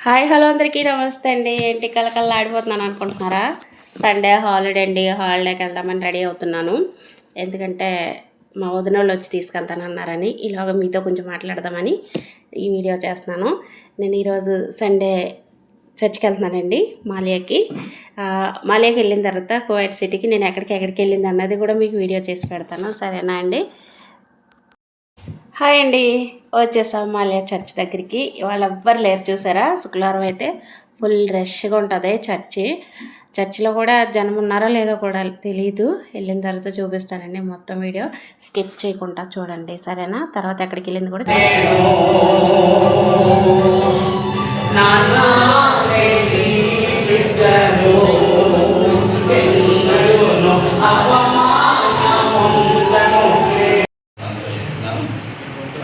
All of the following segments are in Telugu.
హాయ్ హలో అందరికీ నమస్తే అండి. ఏంటి కలకల్లాడిపోతున్నాను అనుకుంటున్నారా? సండే హాలిడే అండి. హాలిడేకి వెళ్దామని రెడీ అవుతున్నాను. ఎందుకంటే మా వదినోళ్ళు వచ్చి తీసుకెళ్తానన్నారని ఇలాగ మీతో కొంచెం మాట్లాడదామని ఈ వీడియో చేస్తున్నాను. నేను ఈరోజు సండే చర్చికి వెళ్తున్నానండి మాలియాకి. మాలియాకి వెళ్ళిన తర్వాత కువైట్ సిటీకి నేను ఎక్కడికి వెళ్ళింది అన్నది కూడా మీకు వీడియో చేసి పెడతాను. సరేనా అండి? హాయ్ అండి, వచ్చేసాం మాలియా చర్చ్ దగ్గరికి. ఇవాళ ఎవ్వరు లేరు చూసారా. శుక్రవారం అయితే ఫుల్ రష్గా ఉంటుంది చర్చిలో కూడా జనం ఉన్నారో లేదో కూడా తెలియదు. వెళ్ళిన తర్వాత చూపిస్తానండి మొత్తం వీడియో స్కిప్ చేయకుండా చూడండి, సరేనా? తర్వాత ఎక్కడికి వెళ్ళింది కూడా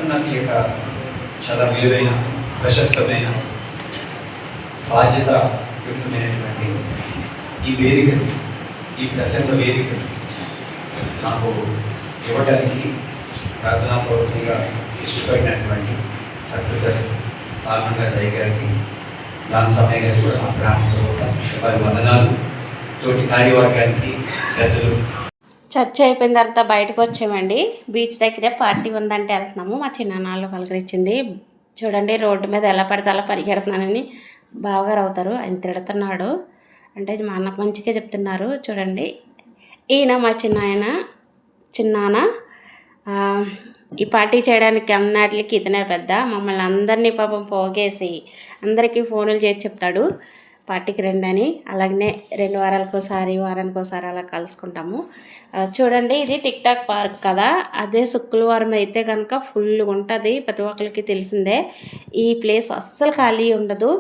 నాకు ఈ యొక్క చాలా విలువైన ప్రశస్తమైన బాధ్యతాయుక్తమైనటువంటి ఈ వేదికను, ఈ ప్రసంగ వేదికను నాకు ఇవ్వటానికి ప్రార్థనాపూర్వకంగా ఇష్టపడినటువంటి సక్సెసర్స్ సాల్మన్ గారి గారికి, దాని సమయ గారికి కూడా ప్రార్థనాపూర్వక శుభాలు వందనాలు. తోటి కార్యవర్గానికి పెద్దలు. చర్చ అయిపోయిన తర్వాత బయటకు వచ్చామండి. బీచ్ దగ్గరే పార్టీ ఉందంటే వెళ్తున్నాము. మా చిన్నాన్నలు పలకరించింది. చూడండి రోడ్డు మీద ఎలా పడితే అలా పరిగెడుతున్నానని బావగారు అవుతారు, ఆయన తిడుతున్నాడు. అంటే మా అన్న మంచిగా చెప్తున్నారు. చూడండి, ఈయన మా చిన్నాన్న ఈ పార్టీ చేయడానికి అన్నిటికి ఇతనే పెద్ద. మమ్మల్ని అందరినీ పాపం పోగేసి అందరికీ ఫోన్లు చేసి చెప్తాడు పార్టీకి రండి అని. అలాగనే 2 వారాలకోసారి వారానికోసారి అలా కలుసుకుంటాము. చూడండి, ఇది టిక్ టాక్ పార్క్ కదా. అదే శుక్రవారం అయితే కనుక ఫుల్గా ఉంటుంది. ప్రతి ఒక్కరికి తెలిసిందే. ఈ ప్లేస్ అస్సలు ఖాళీ ఉండదు.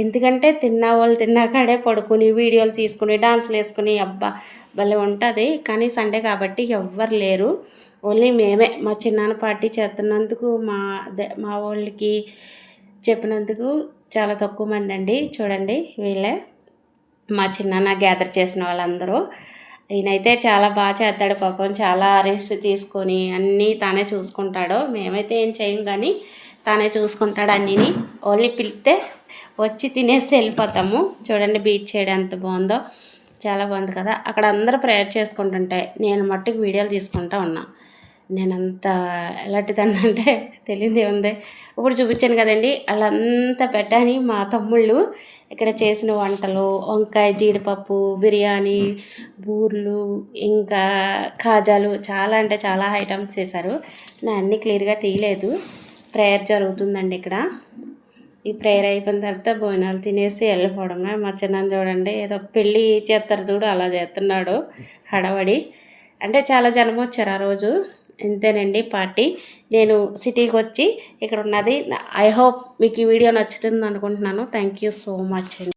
ఎందుకంటే తిన్న వాళ్ళు తిన్నాకాడే పడుకుని వీడియోలు తీసుకుని డాన్సులు వేసుకుని అబ్బా భలే ఉంటుంది. కానీ సండే కాబట్టి ఎవ్వరు లేరు, ఓన్లీ మేమే. మా చిన్నాన్న పార్టీ చేస్తున్నందుకు మా వాళ్ళకి చెప్పినందుకు చాలా తక్కువ మంది అండి. చూడండి, వీళ్ళే మా చిన్నాన్న గ్యాదర్ చేసిన వాళ్ళందరూ. ఈయనైతే చాలా బాగా చేస్తాడు పాపం. చాలా రిస్క్ తీసుకొని అన్నీ తానే చూసుకుంటాడు. మేమైతే ఏం చేయం కానీ తానే చూసుకుంటాడు అన్నీని. ఓన్లీ పిలిస్తే వచ్చి తినేసి వెళ్ళిపోతాము. చూడండి బీచ్ చేయడం ఎంత బాగుందో, చాలా బాగుంది కదా. అక్కడ అందరూ ప్రేయర్ చేసుకుంటుంటే నేను మట్టుకు వీడియోలు తీసుకుంటూ ఉన్నా. నేనంత ఎలాంటిదని అంటే తెలియదే ఉంది. ఇప్పుడు చూపించాను కదండి, వాళ్ళంతా పెట్టని మా తమ్ముళ్ళు ఇక్కడ చేసిన వంటలు, వంకాయ జీడిపప్పు బిర్యానీ, బూర్లు, ఇంకా కాజాలు, చాలా అంటే చాలా ఐటమ్స్ చేశారు. నేను అన్నీ క్లియర్గా తీయలేదు. ప్రేయర్ జరుగుతుందండి ఇక్కడ. ఈ ప్రేయర్ అయిపోయిన తర్వాత భోజనాలు తినేసి వెళ్ళిపోవడమే. మా చిన్న చూడండి ఏదో పెళ్ళి చేస్తారు చూడు అలా చేస్తున్నాడు హడావడి. అంటే చాలా జనం వచ్చారు ఆ రోజు. ఇంతేనండి పార్టీ. నేను సిటీకి వచ్చి ఇక్కడ ఉన్నది. ఐ హోప్ మీకు ఈ వీడియో నచ్చుతుంది అనుకుంటున్నాను. థ్యాంక్ యూ సో మచ్ అండి.